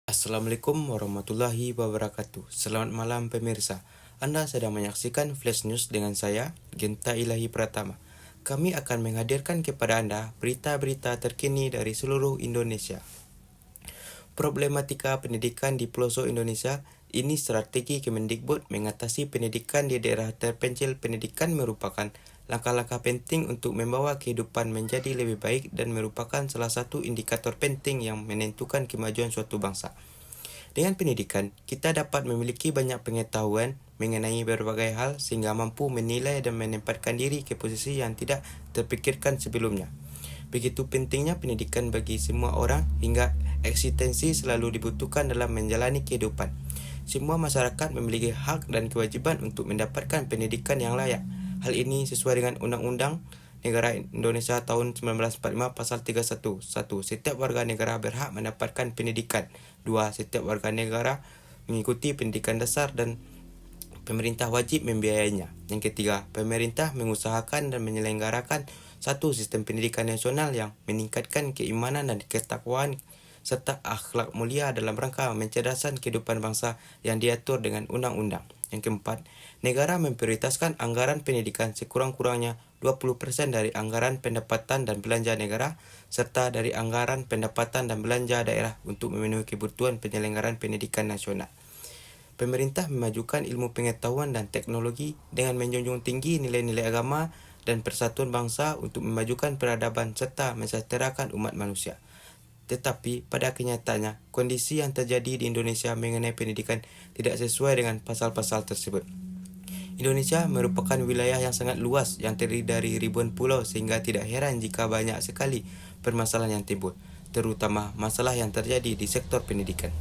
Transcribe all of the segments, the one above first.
Assalamualaikum warahmatullahi wabarakatuh. Selamat malam pemirsa. Anda sedang menyaksikan Flash News dengan saya, Genta Ilahi Pratama. Kami akan menghadirkan kepada Anda berita-berita terkini dari seluruh Indonesia. Problematika pendidikan di pelosok Indonesia, ini strategi Kemendikbud mengatasi pendidikan di daerah terpencil. Pendidikan merupakan langkah-langkah penting untuk membawa kehidupan menjadi lebih baik dan merupakan salah satu indikator penting yang menentukan kemajuan suatu bangsa. Dengan pendidikan, kita dapat memiliki banyak pengetahuan mengenai berbagai hal sehingga mampu menilai dan menempatkan diri ke posisi yang tidak terpikirkan sebelumnya. Begitu pentingnya pendidikan bagi semua orang hingga eksistensi selalu dibutuhkan dalam menjalani kehidupan. Semua masyarakat memiliki hak dan kewajiban untuk mendapatkan pendidikan yang layak. Hal ini sesuai dengan Undang-Undang Negara Indonesia tahun 1945 pasal 31. 1. Setiap warga negara berhak mendapatkan pendidikan. 2. Setiap warga negara mengikuti pendidikan dasar dan pemerintah wajib membiayainya. Yang ketiga, pemerintah mengusahakan dan menyelenggarakan satu sistem pendidikan nasional yang meningkatkan keimanan dan ketakwaan serta akhlak mulia dalam rangka mencerdaskan kehidupan bangsa yang diatur dengan undang-undang. Yang keempat, negara memprioritaskan anggaran pendidikan sekurang-kurangnya 20% dari anggaran pendapatan dan belanja negara serta dari anggaran pendapatan dan belanja daerah untuk memenuhi kebutuhan penyelenggaraan pendidikan nasional. Pemerintah memajukan ilmu pengetahuan dan teknologi dengan menjunjung tinggi nilai-nilai agama dan persatuan bangsa untuk memajukan peradaban serta mensejahterakan umat manusia. Tetapi pada kenyataannya, kondisi yang terjadi di Indonesia mengenai pendidikan tidak sesuai dengan pasal-pasal tersebut. Indonesia merupakan wilayah yang sangat luas yang terdiri dari ribuan pulau sehingga tidak heran jika banyak sekali permasalahan yang timbul, terutama masalah yang terjadi di sektor pendidikan.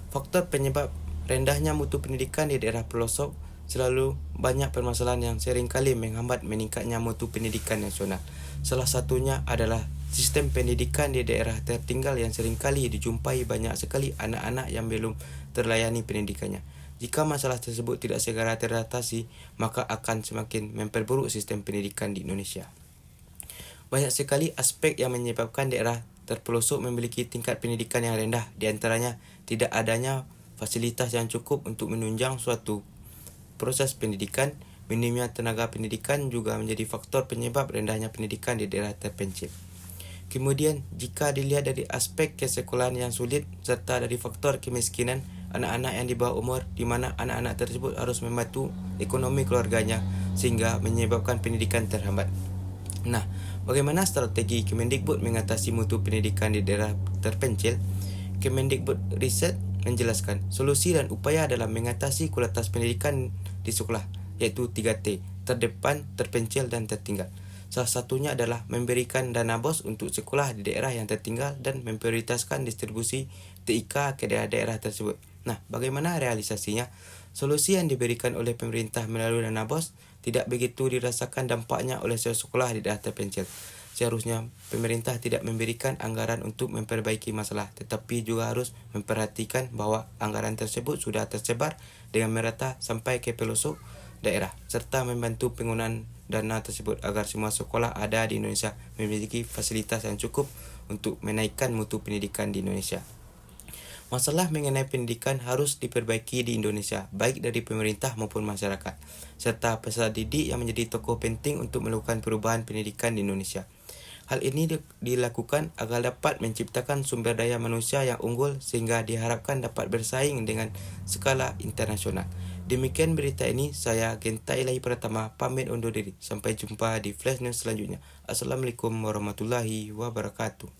Faktor penyebab rendahnya mutu pendidikan di daerah pelosok selalu banyak permasalahan yang seringkali menghambat meningkatnya mutu pendidikan nasional. Salah satunya adalah sistem pendidikan di daerah tertinggal yang seringkali dijumpai banyak sekali anak-anak yang belum terlayani pendidikannya. Jika masalah tersebut tidak segera teratasi, maka akan semakin memperburuk sistem pendidikan di Indonesia. Banyak sekali aspek yang menyebabkan daerah terpelosok memiliki tingkat pendidikan yang rendah, di antaranya tidak adanya fasilitas yang cukup untuk menunjang suatu proses pendidikan. Minimnya tenaga pendidikan juga menjadi faktor penyebab rendahnya pendidikan di daerah terpencil. Kemudian, jika dilihat dari aspek kesekolahan yang sulit serta dari faktor kemiskinan anak-anak yang di bawah umur, di mana anak-anak tersebut harus membantu ekonomi keluarganya sehingga menyebabkan pendidikan terhambat. Nah, bagaimana strategi Kemendikbud mengatasi mutu pendidikan di daerah terpencil? Kemendikbud Riset menjelaskan solusi dan upaya dalam mengatasi kualitas pendidikan di sekolah, yaitu 3T, terdepan, terpencil, dan tertinggal. Salah satunya adalah memberikan dana BOS untuk sekolah di daerah yang tertinggal dan memprioritaskan distribusi TIK ke daerah-daerah tersebut. Nah, bagaimana realisasinya? Solusi yang diberikan oleh pemerintah melalui dana BOS tidak begitu dirasakan dampaknya oleh sekolah di daerah terpencil. Seharusnya pemerintah tidak memberikan anggaran untuk memperbaiki masalah, tetapi juga harus memperhatikan bahwa anggaran tersebut sudah tersebar dengan merata sampai ke pelosok daerah, serta membantu penggunaan dana tersebut agar semua sekolah ada di Indonesia memiliki fasilitas yang cukup untuk menaikkan mutu pendidikan di Indonesia. Masalah mengenai pendidikan harus diperbaiki di Indonesia, baik dari pemerintah maupun masyarakat, serta peserta didik yang menjadi tokoh penting untuk melakukan perubahan pendidikan di Indonesia. Hal ini dilakukan agar dapat menciptakan sumber daya manusia yang unggul sehingga diharapkan dapat bersaing dengan skala internasional. Demikian berita ini, saya Genta Ilahi Pratama pamit undur diri. Sampai jumpa di Flash News selanjutnya. Assalamualaikum warahmatullahi wabarakatuh.